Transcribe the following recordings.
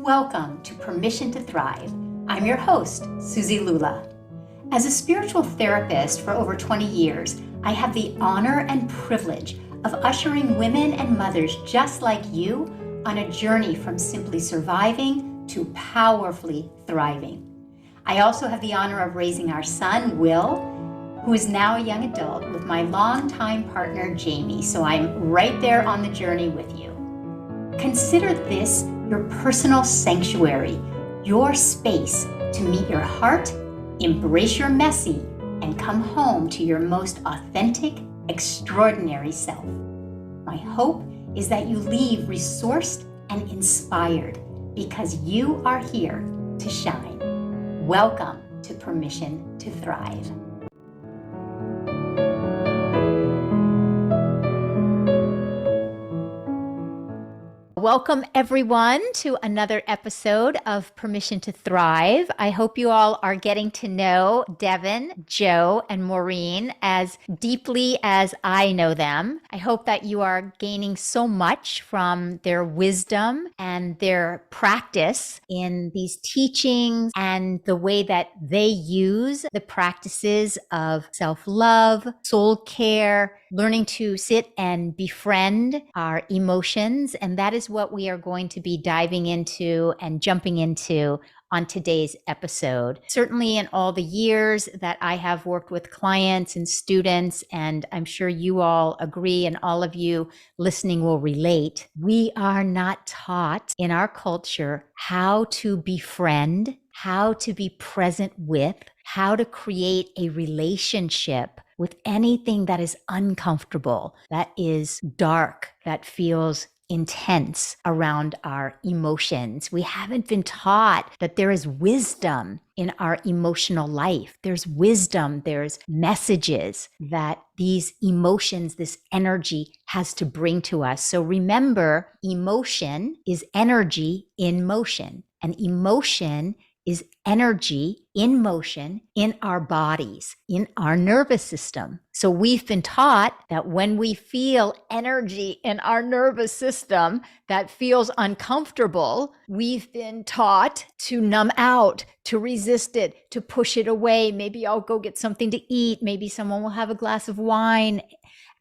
Welcome to Permission to Thrive. I'm your host, Suzi Lula. As a spiritual therapist for over 20 years, I have the honor and privilege of ushering women and mothers just like you on a journey from simply surviving to powerfully thriving. I also have the honor of raising our son, Will, who is now a young adult, with my longtime partner, Jamie, so I'm right there on the journey with you. Consider this your personal sanctuary, your space to meet your heart, embrace your messy, and come home to your most authentic, extraordinary self. My hope is that you leave resourced and inspired because you are here to shine. Welcome to Permission to Thrive. Welcome, everyone, to another episode of Permission to Thrive. I hope you all are getting to know Devin, Joe, and Maureen as deeply as I know them. I hope that you are gaining so much from their wisdom and their practice in these teachings and the way that they use the practices of self-love, soul care, learning to sit and befriend our emotions. And that is what we are going to be diving into and jumping into on today's episode. Certainly in all the years that I have worked with clients and students, and I'm sure you all agree and all of you listening will relate, we are not taught in our culture how to befriend, how to be present with, how to create a relationship with anything that is uncomfortable, that is dark, that feels intense around our emotions. We haven't been taught that there is wisdom in our emotional life. There's wisdom, there's messages that these emotions, this energy has to bring to us. So remember, emotion is energy in motion, and emotion is energy in motion in our bodies, in our nervous system. So we've been taught that when we feel energy in our nervous system that feels uncomfortable, we've been taught to numb out, to resist it, to push it away. Maybe I'll go get something to eat. Maybe someone will have a glass of wine.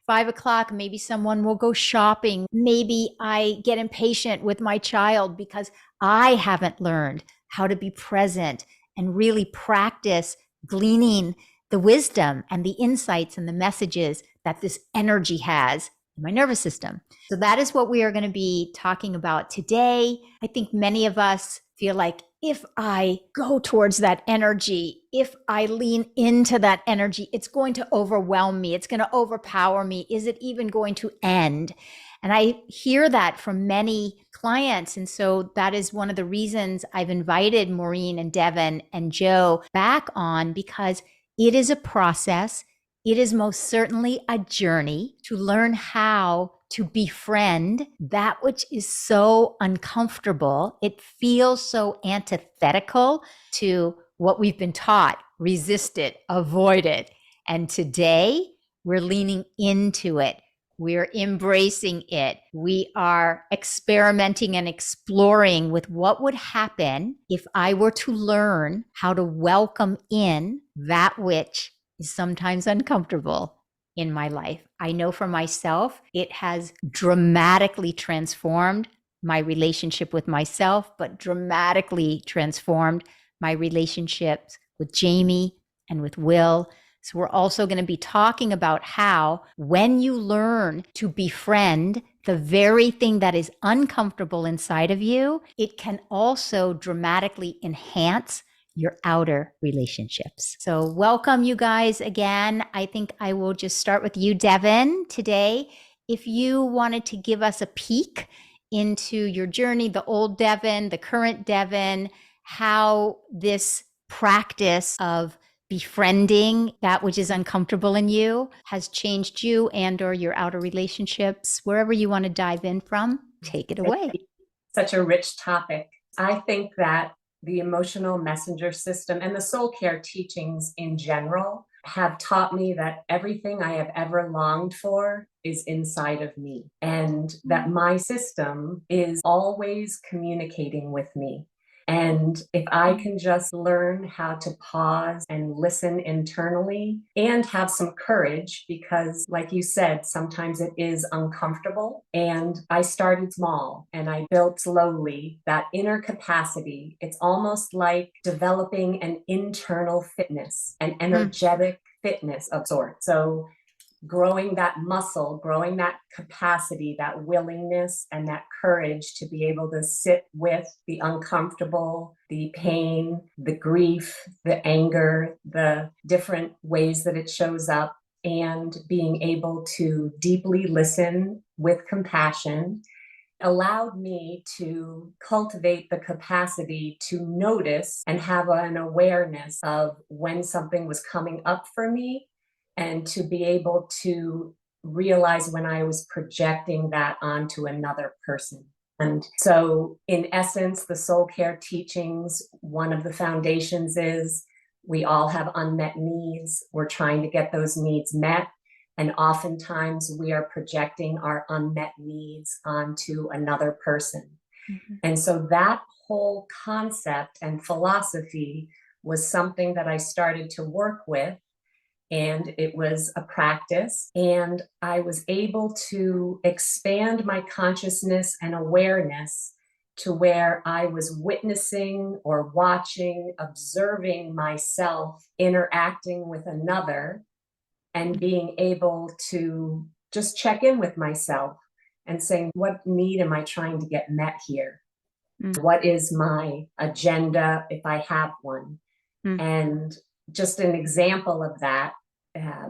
5 o'clock, maybe someone will go shopping. Maybe I get impatient with my child because I haven't learned how to be present and really practice gleaning the wisdom and the insights and the messages that this energy has in my nervous system. So that is what we are going to be talking about today. I think many of us feel like if I go towards that energy, if I lean into that energy, it's going to overwhelm me. It's going to overpower me. Is it even going to end? And I hear that from many clients. And so that is one of the reasons I've invited Maureen and Devin and Joe back on, because it is a process. It is most certainly a journey to learn how to befriend that which is so uncomfortable. It feels so antithetical to what we've been taught. Resist it, avoid it. And today we're leaning into it. We're embracing it. We are experimenting and exploring with what would happen if I were to learn how to welcome in that which is sometimes uncomfortable in my life. I know for myself, it has dramatically transformed my relationship with myself, but dramatically transformed my relationships with Jamie and with Will. So we're also going to be talking about how when you learn to befriend the very thing that is uncomfortable inside of you, it can also dramatically enhance your outer relationships. So welcome, you guys, again. I think I will just start with you, Devin, today. If you wanted to give us a peek into your journey, the old Devin, the current Devin, how this practice of befriending that which is uncomfortable in you has changed you and or your outer relationships, wherever you want to dive in from, take it away. Such a rich topic. I think that the emotional messenger system and the soul care teachings in general have taught me that everything I have ever longed for is inside of me, and that my system is always communicating with me. And if I can just learn how to pause and listen internally and have some courage, because, like you said, sometimes it is uncomfortable. And I started small and I built slowly that inner capacity. It's almost like developing an internal fitness, an energetic fitness of sorts. So growing that muscle, growing that capacity, that willingness, and that courage to be able to sit with the uncomfortable, the pain, the grief, the anger, the different ways that it shows up, and being able to deeply listen with compassion allowed me to cultivate the capacity to notice and have an awareness of when something was coming up for me, and to be able to realize when I was projecting that onto another person. And so, in essence, the soul care teachings, one of the foundations is we all have unmet needs. We're trying to get those needs met. And oftentimes we are projecting our unmet needs onto another person. And so that whole concept and philosophy was something that I started to work with. And it was a practice. And I was able to expand my consciousness and awareness to where I was witnessing or watching, observing myself interacting with another, and being able to just check in with myself and saying, what need am I trying to get met here? What is my agenda if I have one? And just an example of that,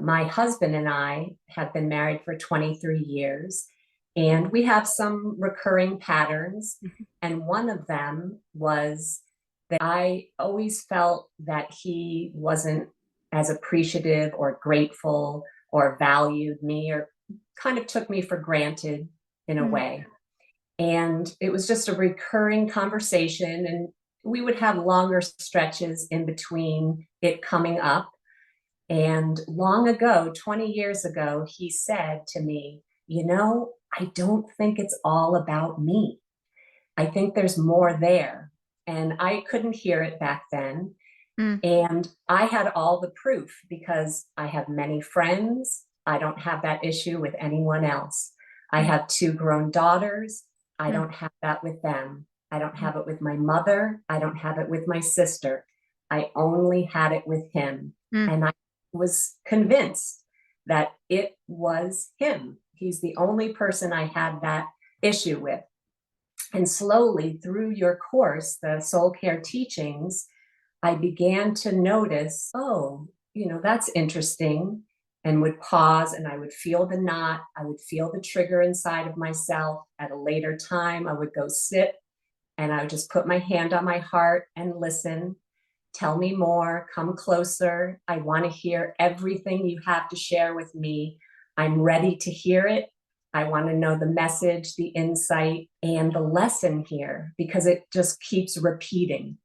my husband and I have been married for 23 years, and we have some recurring patterns. And one of them was that I always felt that he wasn't as appreciative or grateful or valued me, or kind of took me for granted in a way. And it was just a recurring conversation, and we would have longer stretches in between it coming up. And long ago, 20 years ago, he said to me, I don't think it's all about me. I think there's more there. And I couldn't hear it back then. And I had all the proof because I have many friends. I don't have that issue with anyone else. I have 2 grown daughters. I don't have that with them. I don't have it with my mother. I don't have it with my sister. I only had it with him. And I was convinced that it was him. He's the only person I had that issue with. And slowly through your course, the soul care teachings, I began to notice, that's interesting, and would pause, and I would feel the knot. I would feel the trigger inside of myself. At a later time, I would go sit and I would just put my hand on my heart and listen. Tell me more, come closer. I want to hear everything you have to share with me. I'm ready to hear it. I want to know the message, the insight, and the lesson here, because it just keeps repeating.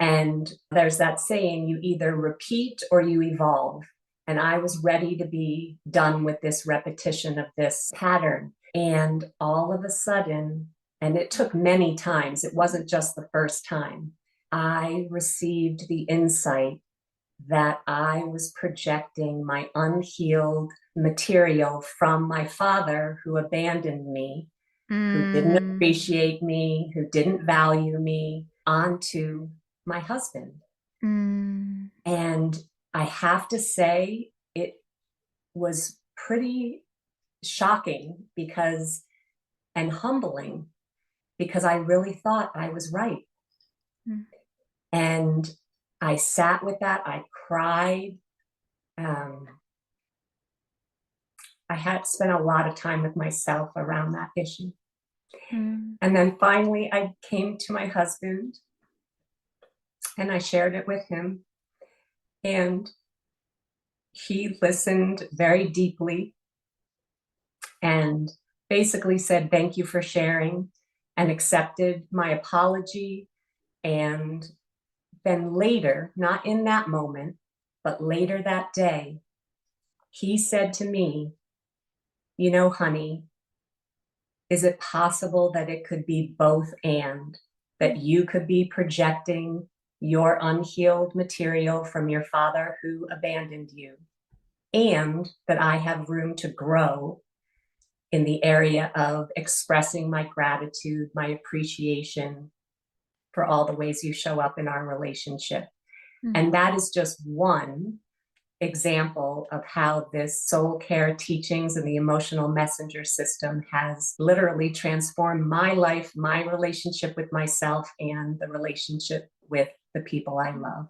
And there's that saying, you either repeat or you evolve. And I was ready to be done with this repetition of this pattern. And all of a sudden, and it took many times, it wasn't just the first time, I received the insight that I was projecting my unhealed material from my father, who abandoned me, who didn't appreciate me, who didn't value me, onto my husband. And I have to say, it was pretty shocking and humbling, because I really thought I was right. And I sat with that. I cried. I had spent a lot of time with myself around that issue. And then finally, I came to my husband and I shared it with him. And he listened very deeply and basically said, thank you for sharing, and accepted my apology. And then later, not in that moment, But later that day, he said to me, you know, honey, is it possible that it could be both and that you could be projecting your unhealed material from your father who abandoned you, and that I have room to grow in the area of expressing my gratitude, my appreciation for all the ways you show up in our relationship. Mm. And that is just one example of how this soul care teachings and the emotional messenger system has literally transformed my life, my relationship with myself, and the relationship with the people I love.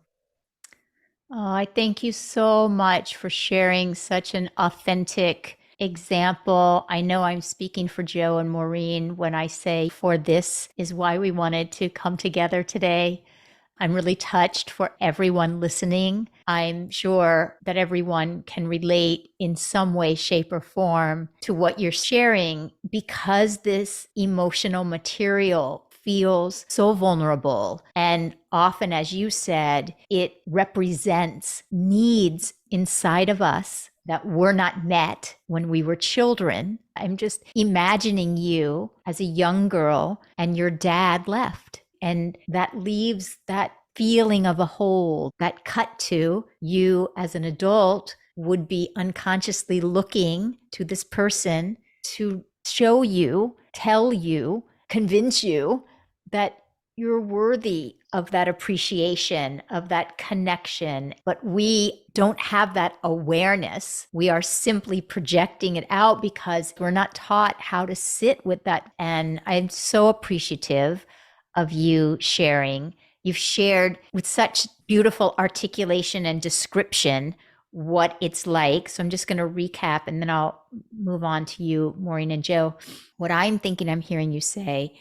Oh, I thank you so much for sharing such an authentic example. I know I'm speaking for Joe and Maureen when I say, for this is why we wanted to come together today. I'm really touched for everyone listening. I'm sure that everyone can relate in some way, shape, or form to what you're sharing because this emotional material feels so vulnerable. And often, as you said, it represents needs inside of us that were not met when we were children. I'm just imagining you as a young girl and your dad left. And that leaves that feeling of a hole that cut to you as an adult would be unconsciously looking to this person to show you, tell you, convince you that you're worthy of that appreciation, of that connection. But we don't have that awareness. We are simply projecting it out because we're not taught how to sit with that. And I'm so appreciative of you sharing. You've shared with such beautiful articulation and description what it's like. So I'm just going to recap and then I'll move on to you, Maureen and Joe. What I'm thinking I'm hearing you say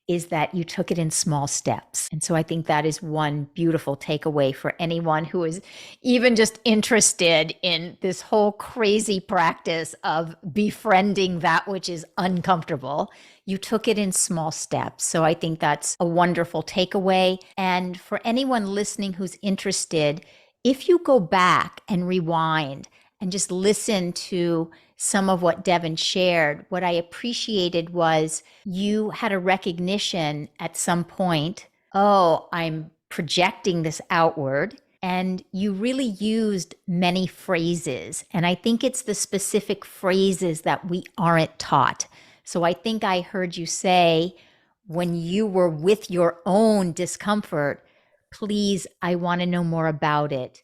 is that you took it in small steps. And so I think that is one beautiful takeaway for anyone who is even just interested in this whole crazy practice of befriending that which is uncomfortable. You took it in small steps. So I think that's a wonderful takeaway. And for anyone listening who's interested, if you go back and rewind and just listen to some of what Devin shared, what I appreciated was you had a recognition at some point, oh, I'm projecting this outward. And you really used many phrases. And I think it's the specific phrases that we aren't taught. So I think I heard you say, when you were with your own discomfort, please, I want to know more about it.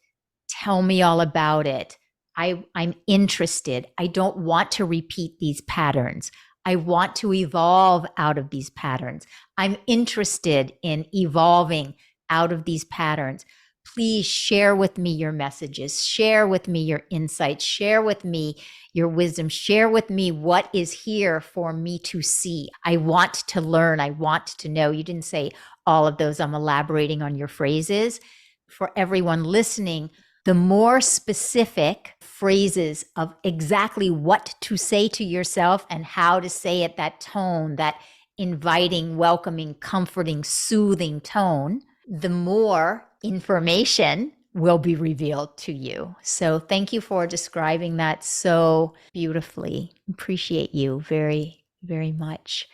Tell me all about it. I'm interested. I don't want to repeat these patterns. I want to evolve out of these patterns. I'm interested in evolving out of these patterns. Please share with me your messages, share with me your insights, share with me your wisdom, share with me what is here for me to see. I want to learn. I want to know. You didn't say all of those. I'm elaborating on your phrases. For everyone listening, the more specific phrases of exactly what to say to yourself and how to say it, that tone, that inviting, welcoming, comforting, soothing tone, the more information will be revealed to you. So thank you for describing that so beautifully. Appreciate you very, very much.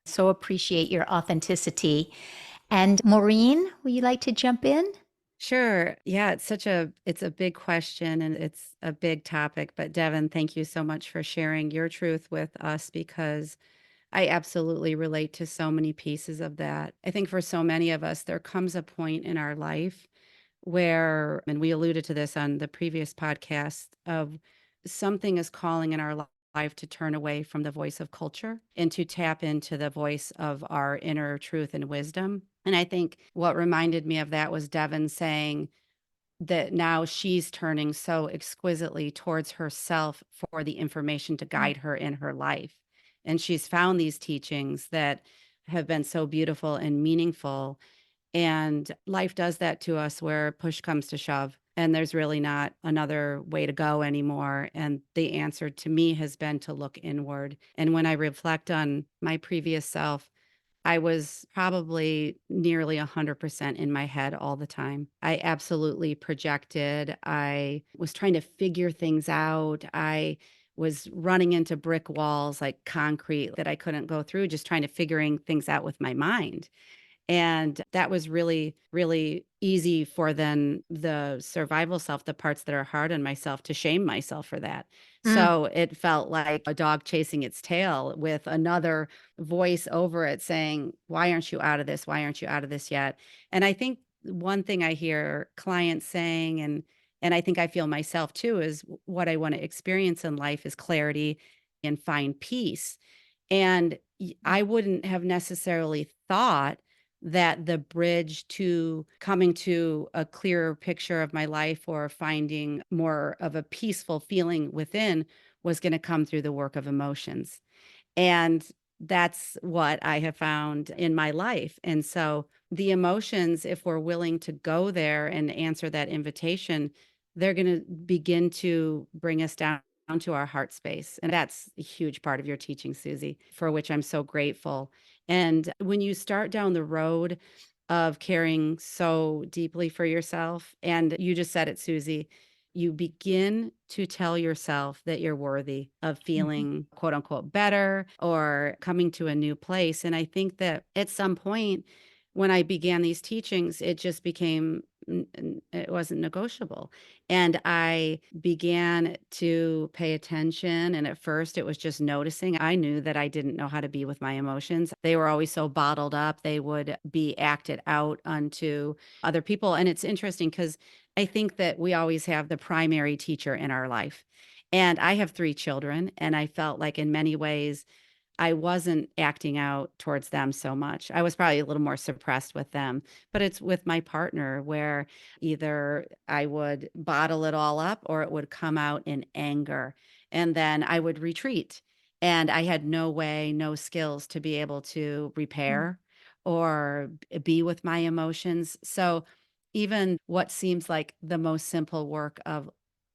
So appreciate your authenticity. And Maureen, would you like to jump in? Sure. Yeah, it's a big question and it's a big topic, but Devin, thank you so much for sharing your truth with us because I absolutely relate to so many pieces of that. I think for so many of us there comes a point in our life where, and we alluded to this on the previous podcast, of something is calling in our life to turn away from the voice of culture and to tap into the voice of our inner truth and wisdom. And I think what reminded me of that was Devin saying that now she's turning so exquisitely towards herself for the information to guide her in her life. And she's found these teachings that have been so beautiful and meaningful, and life does that to us where push comes to shove and there's really not another way to go anymore. And the answer to me has been to look inward. And when I reflect on my previous self, I was probably nearly 100% in my head all the time. I absolutely projected. I was trying to figure things out. I was running into brick walls like concrete that I couldn't go through, just trying to figuring things out with my mind. And that was really, really easy for then the survival self, the parts that are hard on myself, to shame myself for that. Mm, So it felt like a dog chasing its tail with another voice over it saying, "Why aren't you out of this? Why aren't you out of this yet?" And I think one thing I hear clients saying, and I think I feel myself too, is what I want to experience in life is clarity and find peace. And I wouldn't have necessarily thought that the bridge to coming to a clearer picture of my life or finding more of a peaceful feeling within was going to come through the work of emotions. And that's what I have found in my life. And so the emotions, if we're willing to go there and answer that invitation, they're going to begin to bring us down to our heart space. And that's a huge part of your teaching, Susie, for which I'm so grateful. And when you start down the road of caring so deeply for yourself, and you just said it, Susie, you begin to tell yourself that you're worthy of mhm, feeling quote unquote better or coming to a new place. And I think that at some point when I began these teachings, it just became, it wasn't negotiable. And I began to pay attention. And at first, it was just noticing. I knew that I didn't know how to be with my emotions. They were always so bottled up, they would be acted out onto other people. And it's interesting because I think that we always have the primary teacher in our life. And I have 3 children, and I felt like in many ways I wasn't acting out towards them so much. I was probably a little more suppressed with them, but it's with my partner where either I would bottle it all up or it would come out in anger. And then I would retreat. And I had no way, no skills to be able to mm, repair or be with my emotions. So even what seems like the most simple work of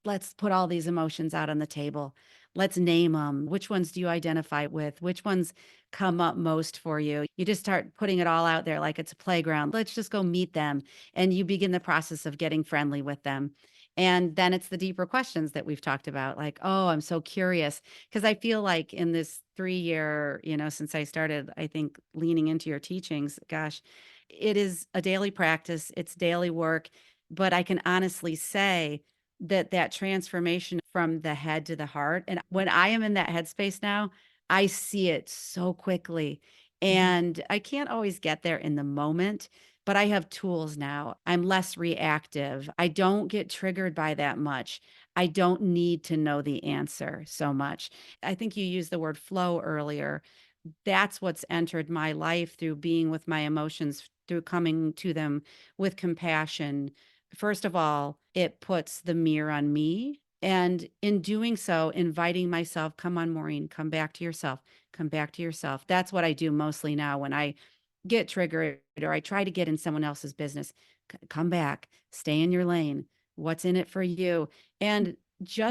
let's put all these emotions out on the table. Let's name them. Which ones do you identify with? Which ones come up most for you? You just start putting it all out there like it's a playground. Let's just go meet them. And you begin the process of getting friendly with them. And then it's the deeper questions that we've talked about, like, oh, I'm so curious. Because I feel like in this 3 year, since I started, I think leaning into your teachings, gosh, it is a daily practice, it's daily work. But I can honestly say, that transformation from the head to the heart. And when I am in that headspace now, I see it so quickly. mhm, And I can't always get there in the moment, but I have tools now. I'm less reactive. I don't get triggered by that much. I don't need to know the answer so much. I think you used the word flow earlier. That's what's entered my life through being with my emotions, through coming to them with compassion. First of all, it puts the mirror on me. And in doing so, inviting myself, come on, Maureen, come back to yourself, come back to yourself. That's what I do mostly now when I get triggered or I try to get in someone else's business. Come back, stay in your lane. What's in it for you? And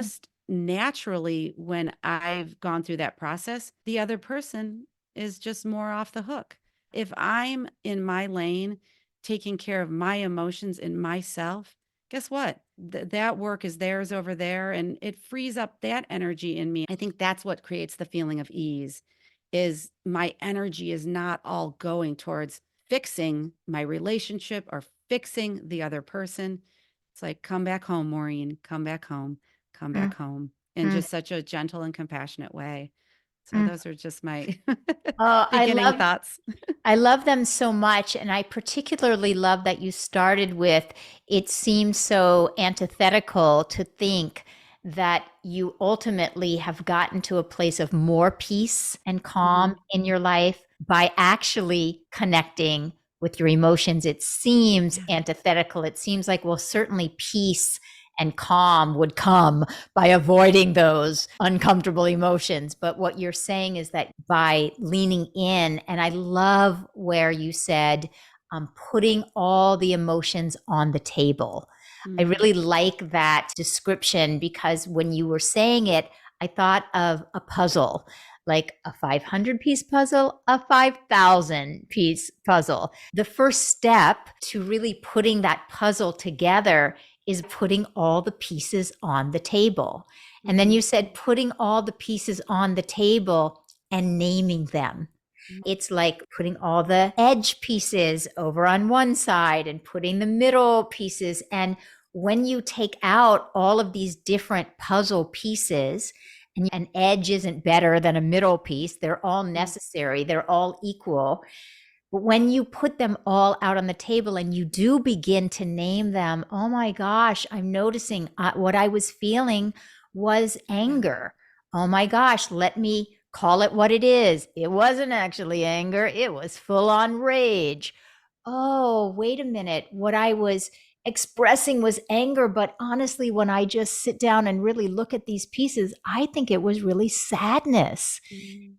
mm, just naturally, when I've gone through that process, the other person is just more off the hook. If I'm in my lane, taking care of my emotions and myself, guess what? That work is theirs over there and it frees up that energy in me. I think that's what creates the feeling of ease is my energy is not all going towards fixing my relationship or fixing the other person. It's like, come back home, Maureen, come back home, come mm, back home in mm, just such a gentle and compassionate way. So mm. those are just my Oh, beginning thoughts. I love them so much. And I particularly love that you started with it seems so antithetical to think that you ultimately have gotten to a place of more peace and calm Mhm. in your life by actually connecting with your emotions. It seems Yeah. antithetical. It seems like, well, certainly peace and calm would come by avoiding those uncomfortable emotions. But what you're saying is that by leaning in, and I love where you said, putting all the emotions on the table. I Mm. really like that description because when you were saying it, I thought of a puzzle. like a 500-piece puzzle, a 5,000-piece puzzle. The first step to really putting that puzzle together is putting all the pieces on the table. And then you said putting all the pieces on the table and naming them. It's like putting all the edge pieces over on one side and putting the middle pieces. And when you take out all of these different puzzle pieces, and an edge isn't better than a middle piece, they're all necessary, they're all equal. But when you put them all out on the table and you do begin to name them, oh my gosh, I'm noticing what I was feeling was anger. Oh my gosh, let me call it what it is. It wasn't actually anger, it was full on rage. Oh, wait a minute. What I was expressing was anger, but honestly, when I just sit down and really look at these pieces, I think it was really sadness.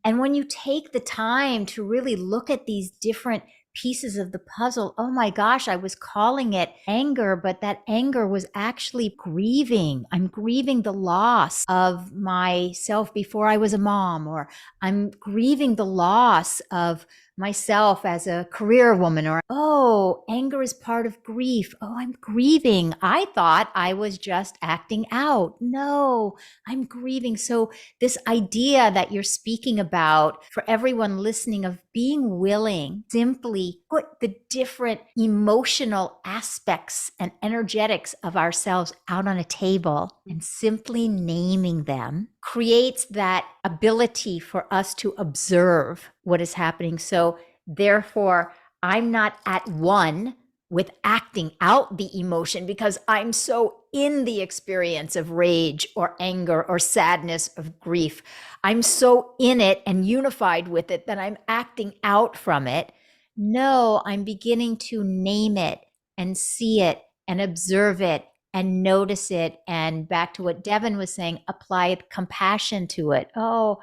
And when you take the time to really look at these different pieces of the puzzle, oh my gosh, I was calling it anger, but that anger was actually grieving. I'm grieving the loss of myself before I was a mom, or I'm grieving the loss of myself as a career woman, or, oh, anger is part of grief. Oh, I'm grieving. I thought I was just acting out. No, I'm grieving. So this idea that you're speaking about for everyone listening of being willing, simply put the different emotional aspects and energetics of ourselves out on a table and simply naming them creates that ability for us to observe what is happening. So therefore, I'm not at one with acting out the emotion because I'm so in the experience of rage or anger or sadness of grief. I'm so in it and unified with it that I'm acting out from it. No, I'm beginning to name it and see it and observe it and notice it. And back to what Devin was saying, apply compassion to it. Oh,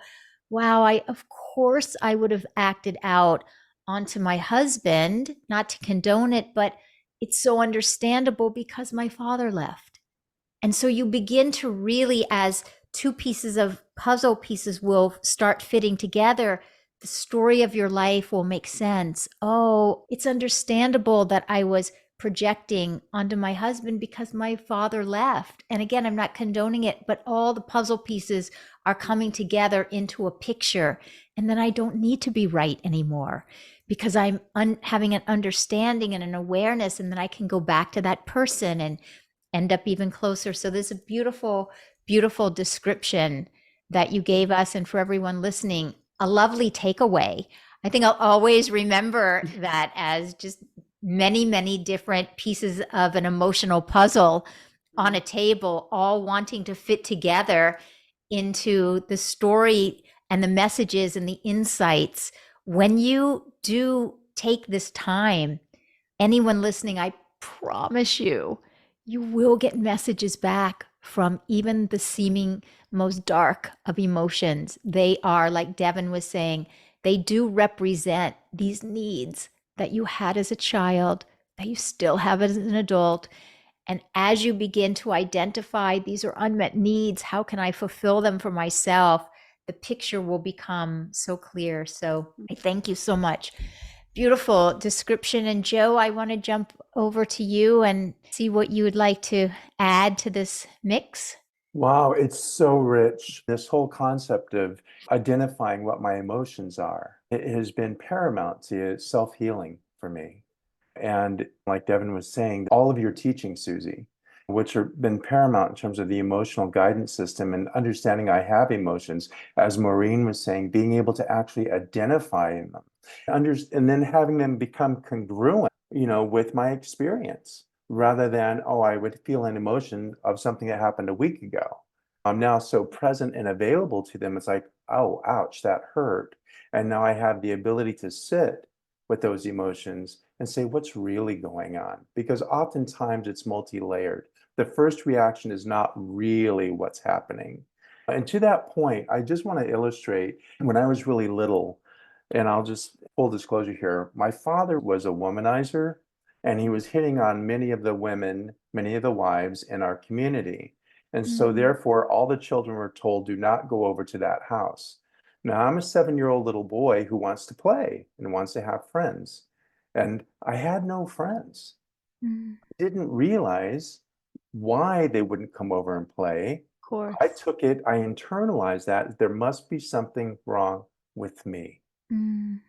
wow. Of course, I would have acted out onto my husband, not to condone it, but it's so understandable because my father left. And so you begin to really, as two pieces of puzzle pieces will start fitting together, the story of your life will make sense. Oh, it's understandable that I was projecting onto my husband because my father left. And again, I'm not condoning it, but all the puzzle pieces are coming together into a picture. And then I don't need to be right anymore because I'm having an understanding and an awareness. And then I can go back to that person and end up even closer. So there's a beautiful, beautiful description that you gave us. And for everyone listening, a lovely takeaway. I think I'll always remember that as just many, many different pieces of an emotional puzzle on a table, all wanting to fit together into the story and the messages and the insights. When you do take this time, anyone listening, I promise you, you will get messages back from even the seeming most dark of emotions. They are, like Devin was saying, they do represent these needs that you had as a child, that you still have as an adult. And as you begin to identify these are unmet needs, how can I fulfill them for myself? The picture will become so clear. So I thank you so much. Beautiful description. And Joe, I want to jump over to you and see what you would like to add to this mix. Wow, it's so rich. This whole concept of identifying what my emotions are, it has been paramount to self-healing for me. And like Devin was saying, all of your teaching, Suzi, which have been paramount in terms of the emotional guidance system and understanding I have emotions, as Maureen was saying, being able to actually identify them, and then having them become congruent, with my experience, rather than, oh, I would feel an emotion of something that happened a week ago. I'm now so present and available to them. It's like, oh, ouch, that hurt. And now I have the ability to sit with those emotions and say, what's really going on? Because oftentimes it's multi-layered. The first reaction is not really what's happening. And to that point, I just want to illustrate when I was really little, and I'll just full disclosure here, my father was a womanizer, and he was hitting on many of the women, many of the wives in our community. And so therefore, all the children were told, do not go over to that house. Now, I'm a 7-year-old little boy who wants to play and wants to have friends. And I had no friends. Mm, Didn't realize why they wouldn't come over and play. of course. I internalized that there must be something wrong with me. Mm,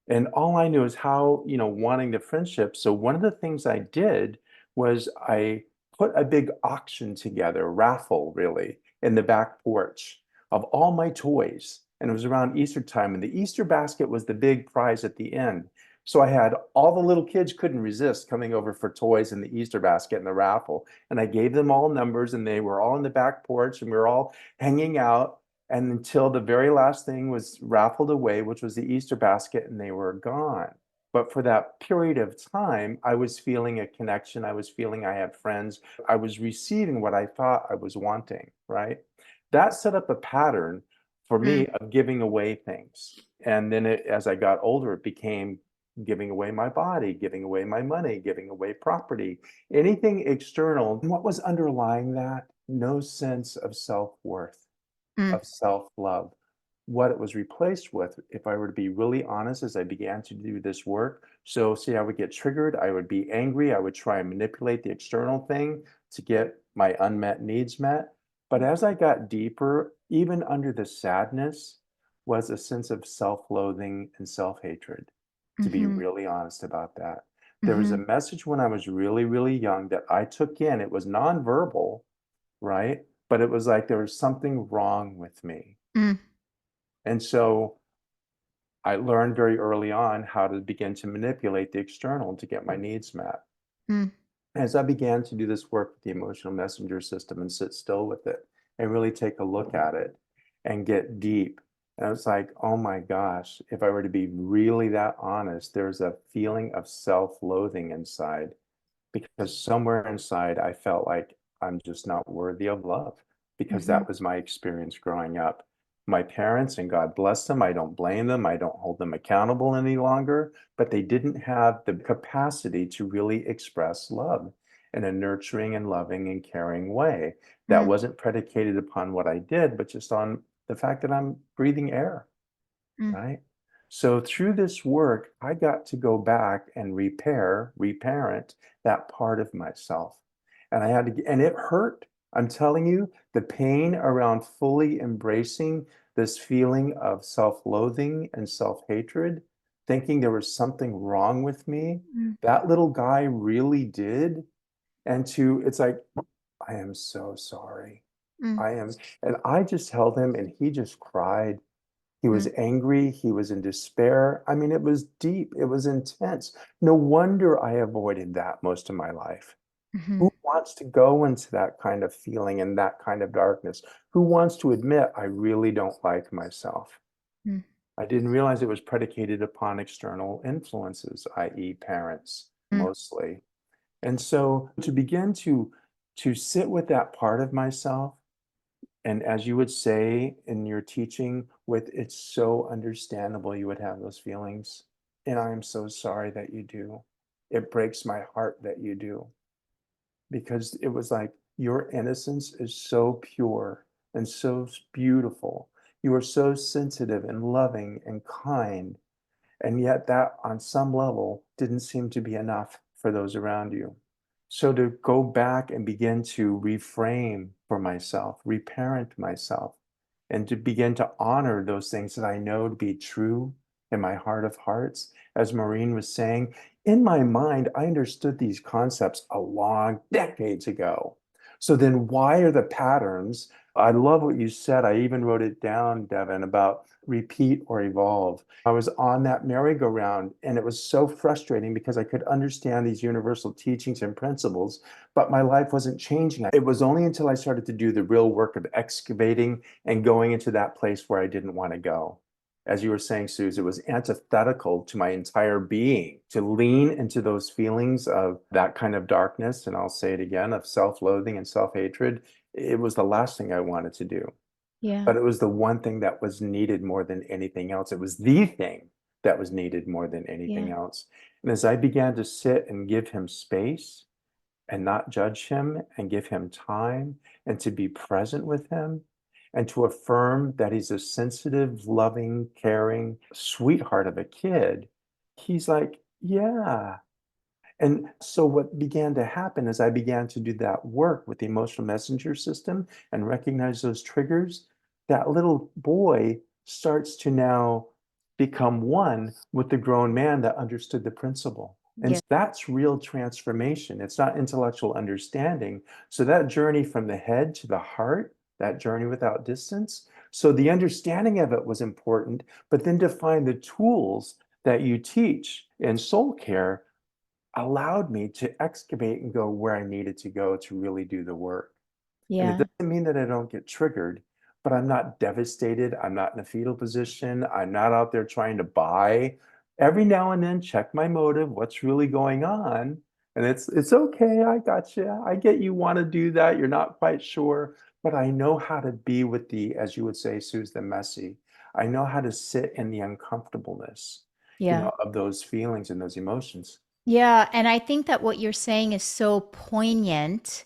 And all I knew is how, wanting the friendship. So one of the things I did was I put a big auction together, raffle really, in the back porch of all my toys. And it was around Easter time, and the Easter basket was the big prize at the end. So I had all the little kids couldn't resist coming over for toys in the Easter basket and the raffle. And I gave them all numbers, and they were all in the back porch, and we were all hanging out. And until the very last thing was raffled away, which was the Easter basket, and they were gone. But for that period of time, I was feeling a connection. I was feeling I had friends. I was receiving what I thought I was wanting, right? That set up a pattern for me mm, of giving away things. And then as I got older, it became giving away my body, giving away my money, giving away property, anything external. And what was underlying that? No sense of self-worth, mm, of self-love. What it was replaced with, if I were to be really honest, as I began to do this work. So see, I would get triggered, I would be angry, I would try and manipulate the external thing to get my unmet needs met. But as I got deeper, even under the sadness, was a sense of self-loathing and self-hatred, to be mhm, really honest about that. There was a mhm, message when I was really, really young that I took in. It was nonverbal, right? But it was like there was something wrong with me. mm, And so I learned very early on how to begin to manipulate the external to get my needs met. mm, As I began to do this work with the emotional messenger system and sit still with it and really take a look at it and get deep. And I was like, oh my gosh, if I were to be really that honest, there's a feeling of self-loathing inside, because somewhere inside I felt like I'm just not worthy of love, because mhm, that was my experience growing up. My parents, and God bless them, I don't blame them, I don't hold them accountable any longer, but they didn't have the capacity to really express love in a nurturing and loving and caring way that mm, wasn't predicated upon what I did, but just on the fact that I'm breathing air, mm, right? So through this work, I got to go back and reparent that part of myself. And I had to, and it hurt. I'm telling you, the pain around fully embracing this feeling of self-loathing and self-hatred, thinking there was something wrong with me, mm, that little guy really did. And it's like, I am so sorry. mm, I am, and I just held him and he just cried. He was mm, angry. He was in despair. I mean, it was deep. It was intense. No wonder I avoided that most of my life. mhm, Who wants to go into that kind of feeling and that kind of darkness? Who wants to admit I really don't like myself? mm, I didn't realize it was predicated upon external influences, i.e., parents mm, mostly. And so to begin to sit with that part of myself, and as you would say in your teaching, with it's so understandable you would have those feelings. And I am so sorry that you do. It breaks my heart that you do, because it was like your innocence is so pure and so beautiful. You are so sensitive and loving and kind. And yet, that on some level didn't seem to be enough for those around you. So, to go back and begin to reframe for myself, reparent myself, and to begin to honor those things that I know to be true in my heart of hearts. As Maureen was saying, in my mind, I understood these concepts a long decades ago. So then why are the patterns? I love what you said. I even wrote it down, Devin, about repeat or evolve. I was on that merry-go-round, and it was so frustrating because I could understand these universal teachings and principles, but my life wasn't changing. It was only until I started to do the real work of excavating and going into that place where I didn't want to go. As you were saying, Suze, it was antithetical to my entire being to lean into those feelings of that kind of darkness. And I'll say it again, of self-loathing and self-hatred. It was the last thing I wanted to do, yeah, but it was the one thing that was needed more than anything else. It was the thing that was needed more than anything yeah, else. And as I began to sit and give him space and not judge him and give him time and to be present with him, and to affirm that he's a sensitive, loving, caring sweetheart of a kid, he's like, yeah. And so what began to happen as I began to do that work with the emotional messenger system and recognize those triggers, that little boy starts to now become one with the grown man that understood the principle. And Yeah. that's real transformation. It's not intellectual understanding. So that journey from the head to the heart, that journey without distance. So the understanding of it was important, but then to find the tools that you teach in soul care allowed me to excavate and go where I needed to go to really do the work. And it Yeah. doesn't mean that I don't get triggered, but I'm not devastated. I'm not in a fetal position. I'm not out there trying to buy. Every now and then, check my motive, what's really going on. And it's okay. I got you. I get you want to do that. You're not quite sure, but I know how to be with the, as you would say, Suze, the messy. I know how to sit in the uncomfortableness, Yeah. of those feelings and those emotions. Yeah. And I think that what you're saying is so poignant.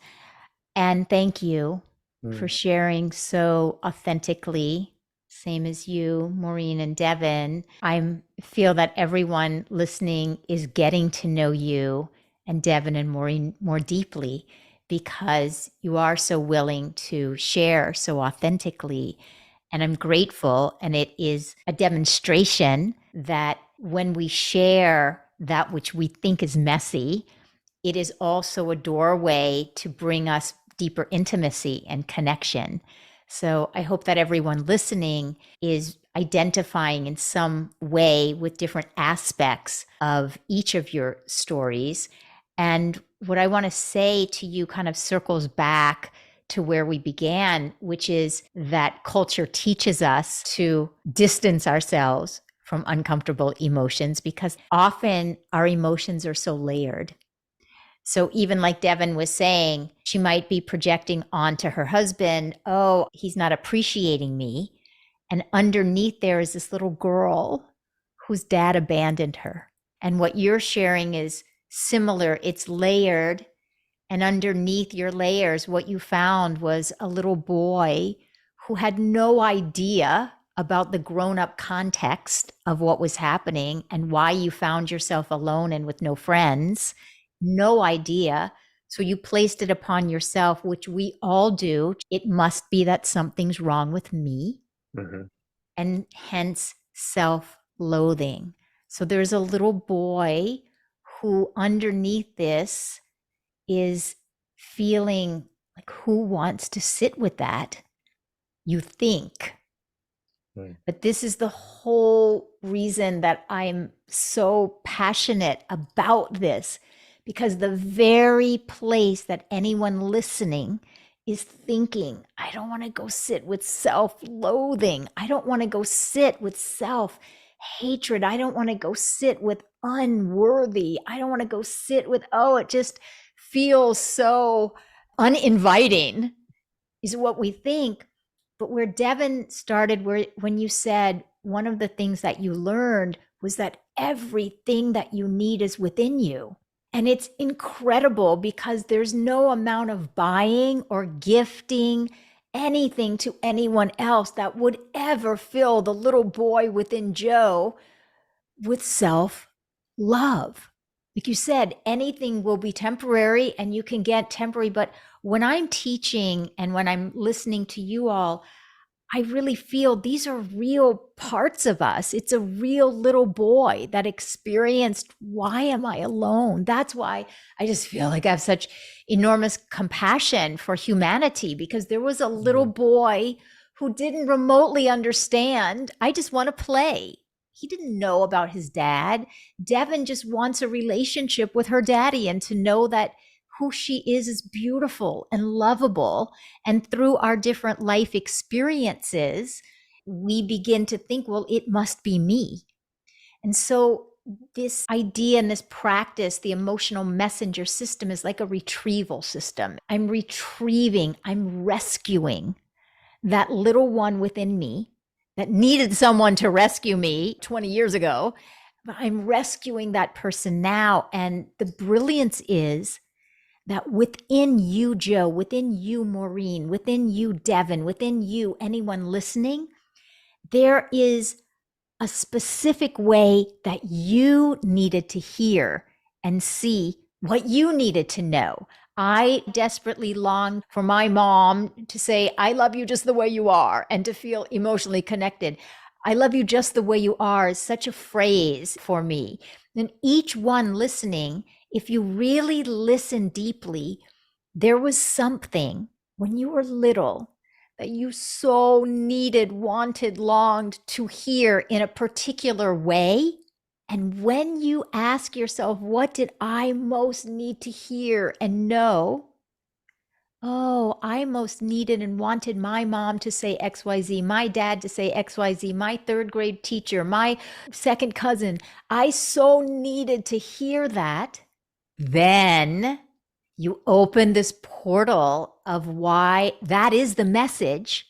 And thank you for Mm. sharing so authentically. Same as you, Maureen and Devin. I feel that everyone listening is getting to know you and Devin and Maureen more deeply because you are so willing to share so authentically. And I'm grateful. And it is a demonstration that when we share that which we think is messy, it is also a doorway to bring us deeper intimacy and connection. So I hope that everyone listening is identifying in some way with different aspects of each of your stories. And what I want to say to you kind of circles back to where we began, which is that culture teaches us to distance ourselves from uncomfortable emotions because often our emotions are so layered. So even like Devin was saying, she might be projecting onto her husband, oh, he's not appreciating me. And underneath there is this little girl whose dad abandoned her. And what you're sharing is similar. It's layered. And underneath your layers, what you found was a little boy who had no idea about the grown up context of what was happening and why you found yourself alone and with no friends. No idea. So you placed it upon yourself, which we all do. It must be that something's wrong with me. Mhm. And hence self loathing. So there's a little boy who, underneath this, is feeling like, who wants to sit with that? You think. But this is the whole reason that I'm so passionate about this, because the very place that anyone listening is thinking, I don't want to go sit with self-loathing. I don't want to go sit with self-hatred. I don't want to go sit with unworthy. I don't want to go sit with, oh, it just feels so uninviting, is what we think. But where Devin started, when you said one of the things that you learned was that everything that you need is within you. And it's incredible because there's no amount of buying or gifting anything to anyone else that would ever fill the little boy within Joe with self-love. Like you said, anything will be temporary and you can get temporary. But when I'm teaching and when I'm listening to you all, I really feel these are real parts of us. It's a real little boy that experienced, why am I alone? That's why I just feel like I have such enormous compassion for humanity, because there was a little boy who didn't remotely understand, I just want to play. He didn't know about his dad. Devin just wants a relationship with her daddy and to know that who she is beautiful and lovable. And through our different life experiences, we begin to think, well, it must be me. And so this idea and this practice, the emotional messenger system, is like a retrieval system. I'm retrieving, I'm rescuing that little one within me that needed someone to rescue me 20 years ago. But I'm rescuing that person now. And the brilliance is that within you, Joe, within you, Maureen, within you, Devin, within you, anyone listening, there is a specific way that you needed to hear and see what you needed to know. I desperately longed for my mom to say, I love you just the way you are, and to feel emotionally connected. I love you just the way you are is such a phrase for me. And each one listening, if you really listen deeply, there was something when you were little that you so needed, wanted, longed to hear in a particular way. And when you ask yourself, what did I most need to hear and know? Oh, I most needed and wanted my mom to say XYZ, my dad to say XYZ, my third grade teacher, my second cousin. I so needed to hear that. Then you open this portal of why that is the message.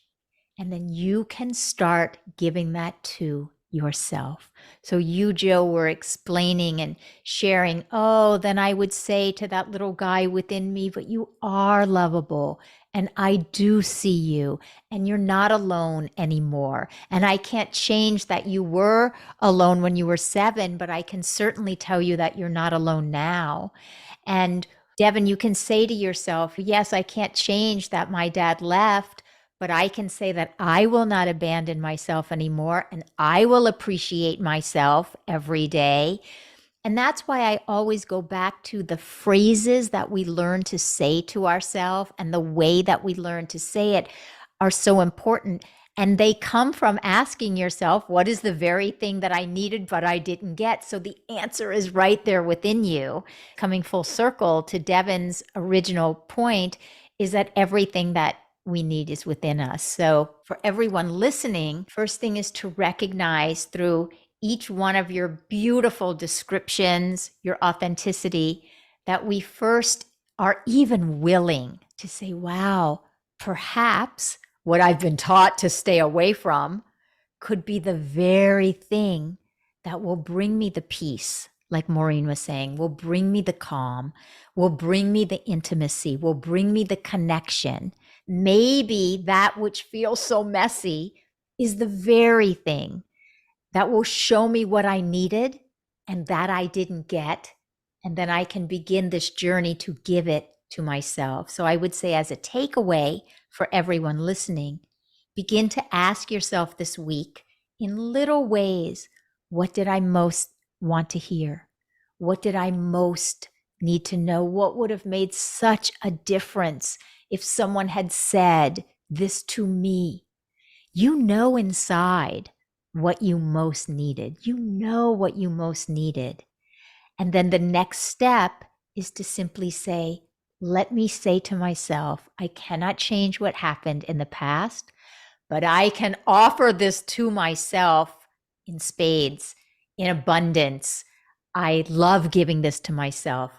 And then you can start giving that to yourself. So you, Joe, were explaining and sharing, oh, then I would say to that little guy within me, but you are lovable. And I do see you, and you're not alone anymore. And I can't change that you were alone when you were 7, but I can certainly tell you that you're not alone now. And Devin, you can say to yourself, yes, I can't change that my dad left, but I can say that I will not abandon myself anymore, and I will appreciate myself every day. And that's why I always go back to the phrases that we learn to say to ourselves, and the way that we learn to say it are so important. And they come from asking yourself, what is the very thing that I needed, but I didn't get? So the answer is right there within you. Coming full circle to Devin's original point is that everything that we need is within us. So for everyone listening, first thing is to recognize through each one of your beautiful descriptions, your authenticity, that we first are even willing to say, wow, perhaps what I've been taught to stay away from could be the very thing that will bring me the peace, like Maureen was saying, will bring me the calm, will bring me the intimacy, will bring me the connection. Maybe that which feels so messy is the very thing that will show me what I needed and that I didn't get. And then I can begin this journey to give it to myself. So I would say, as a takeaway for everyone listening, begin to ask yourself this week in little ways, what did I most want to hear? What did I most need to know? What would have made such a difference if someone had said this to me? You know inside what you most needed. You know what you most needed. And then the next step is to simply say, let me say to myself, I cannot change what happened in the past, but I can offer this to myself in spades, in abundance. I love giving this to myself.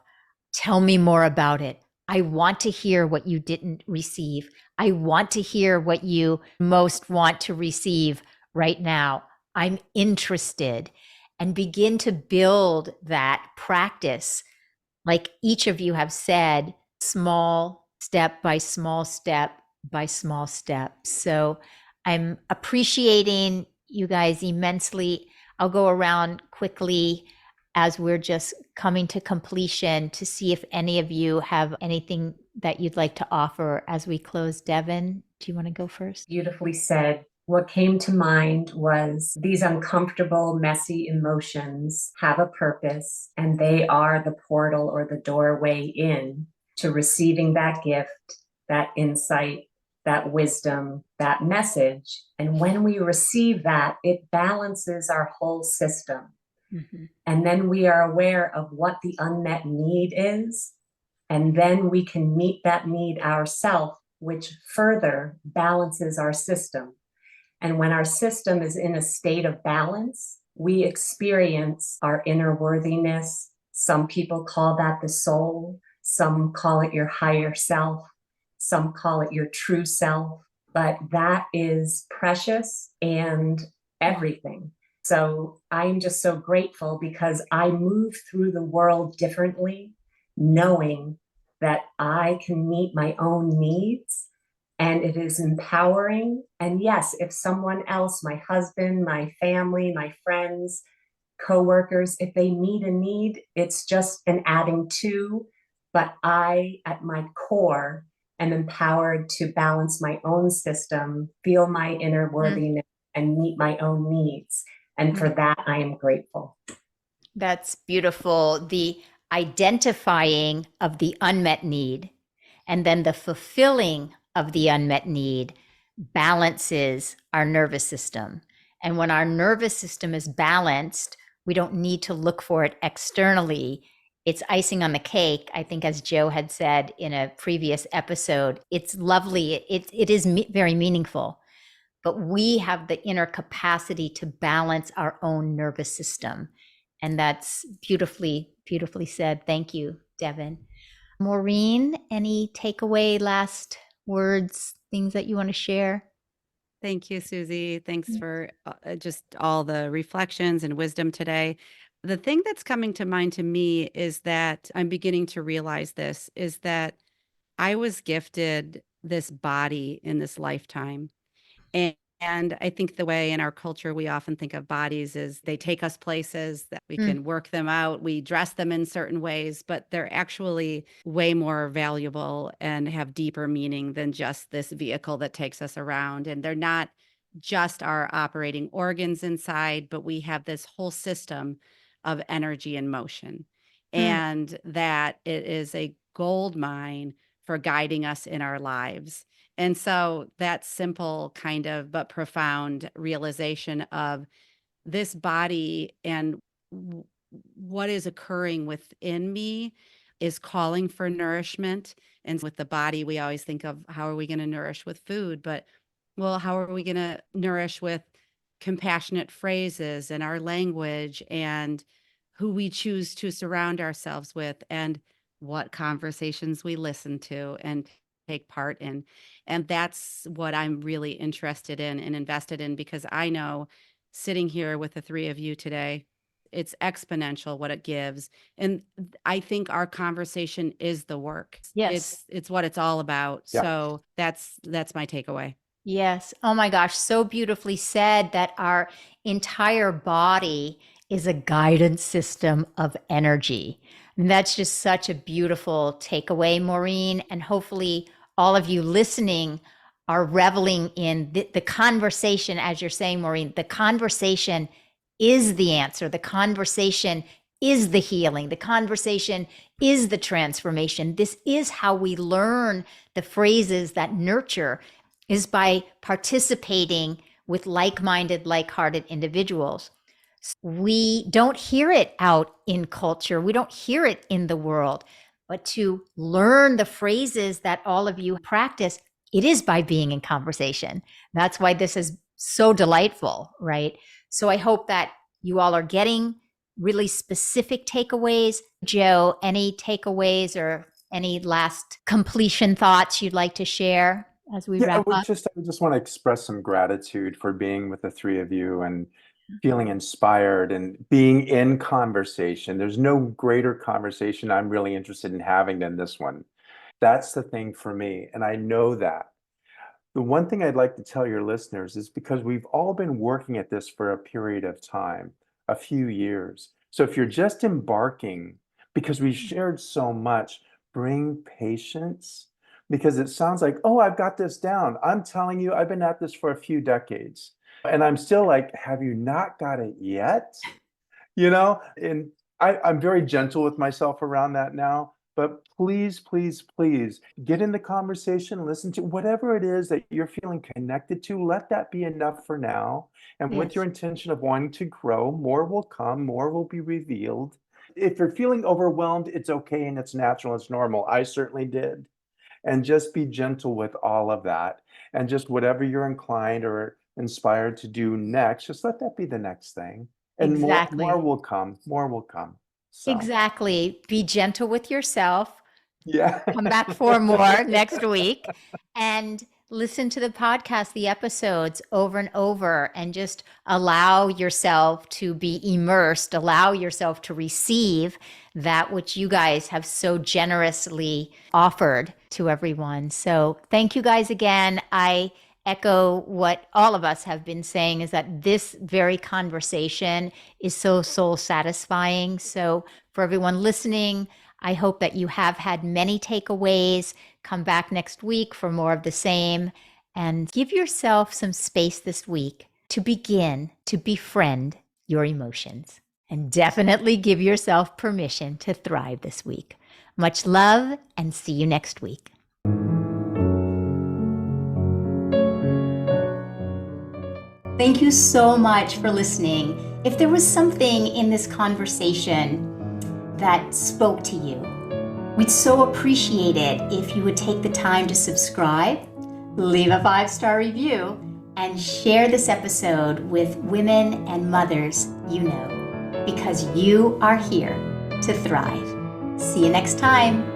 Tell me more about it. I want to hear what you didn't receive. I want to hear what you most want to receive right now. I'm interested. And begin to build that practice, like each of you have said, small step by small step by small step. So I'm appreciating you guys immensely. I'll go around quickly as we're just coming to completion to see if any of you have anything that you'd like to offer as we close. Devin, do you want to go first? Beautifully said. What came to mind was these uncomfortable, messy emotions have a purpose, and they are the portal or the doorway in to receiving that gift, that insight, that wisdom, that message. And when we receive that, it balances our whole system. Mm-hmm. And then we are aware of what the unmet need is, and then we can meet that need ourselves, which further balances our system. And when our system is in a state of balance, we experience our inner worthiness. Some people call that the soul. Some call it your higher self. Some call it your true self. But that is precious and everything. So I'm just so grateful because I move through the world differently, knowing that I can meet my own needs, and it is empowering. And yes, if someone else, my husband, my family, my friends, coworkers, if they meet a need, it's just an adding to, but I, at my core, am empowered to balance my own system, feel my inner worthiness, and meet my own needs. And for that, I am grateful. That's beautiful. The identifying of the unmet need and then the fulfilling of the unmet need balances our nervous system. And when our nervous system is balanced, we don't need to look for it externally. It's icing on the cake. I think, as Joe had said in a previous episode, it's lovely. It is very meaningful, but we have the inner capacity to balance our own nervous system. And that's beautifully, beautifully said. Thank you, Devin. Maureen, any takeaway, last words, things that you want to share? Thank you, Suzi. Thanks for just all the reflections and wisdom today. The thing that's coming to mind to me is that I'm beginning to realize this is that I was gifted this body in this lifetime. And I think the way in our culture we often think of bodies is they take us places that we can work them out. We dress them in certain ways, but they're actually way more valuable and have deeper meaning than just this vehicle that takes us around. And they're not just our operating organs inside, but we have this whole system of energy and motion. And that it is a gold mine for guiding us in our lives. And so that simple kind of but profound realization of this body and what is occurring within me is calling for nourishment. And with the body, we always think of how are we going to nourish with food, but well, how are we going to nourish with compassionate phrases and our language and who we choose to surround ourselves with and what conversations we listen to and take part in. And that's what I'm really interested in and invested in, because I know sitting here with the three of you today, it's exponential what it gives. And I think our conversation is the work. Yes. It's what it's all about. Yeah. So that's my takeaway. Yes. Oh my gosh. So beautifully said that our entire body is a guidance system of energy. And that's just such a beautiful takeaway, Maureen. And hopefully, all of you listening are reveling in the conversation, as you're saying, Maureen. The conversation is the answer. The conversation is the healing. The conversation is the transformation. This is how we learn the phrases that nurture, is by participating with like-minded, like-hearted individuals. We don't hear it out in culture. We don't hear it in the world. But to learn the phrases that all of you practice, it is by being in conversation. That's why this is so delightful, right? So I hope that you all are getting really specific takeaways. Joe, any takeaways or any last completion thoughts you'd like to share as we wrap up? I would just want to express some gratitude for being with the three of you and feeling inspired and being in conversation. There's no greater conversation I'm really interested in having than this one. That's the thing for me. And I know that. The one thing I'd like to tell your listeners is because we've all been working at this for a period of time, a few years. So if you're just embarking, because we shared so much, bring patience, because it sounds like, oh, I've got this down. I'm telling you, I've been at this for a few decades. And I'm still like, have you not got it yet? And I'm very gentle with myself around that now. But please, please, please get in the conversation, listen to whatever it is that you're feeling connected to. Let that be enough for now. And with your intention of wanting to grow, more will come, more will be revealed. If you're feeling overwhelmed, it's okay and it's natural, it's normal. I certainly did. And just be gentle with all of that. And just whatever you're inclined or inspired to do next, just let that be the next thing. And Exactly. more will come, more will come. So, Exactly. Be gentle with yourself. yeah. Come back for more next week. And listen to the podcast, the episodes over and over, and just allow yourself to be immersed, allow yourself to receive that which you guys have so generously offered to everyone. So thank you guys again. I echo what all of us have been saying, is that this very conversation is so soul satisfying. So for everyone listening, I hope that you have had many takeaways. Come back next week for more of the same, and give yourself some space this week to begin to befriend your emotions, and definitely give yourself permission to thrive this week. Much love, and see you next week. Thank you so much for listening. If there was something in this conversation that spoke to you, we'd so appreciate it if you would take the time to subscribe, leave a 5-star review, and share this episode with women and mothers you know, because you are here to thrive. See you next time.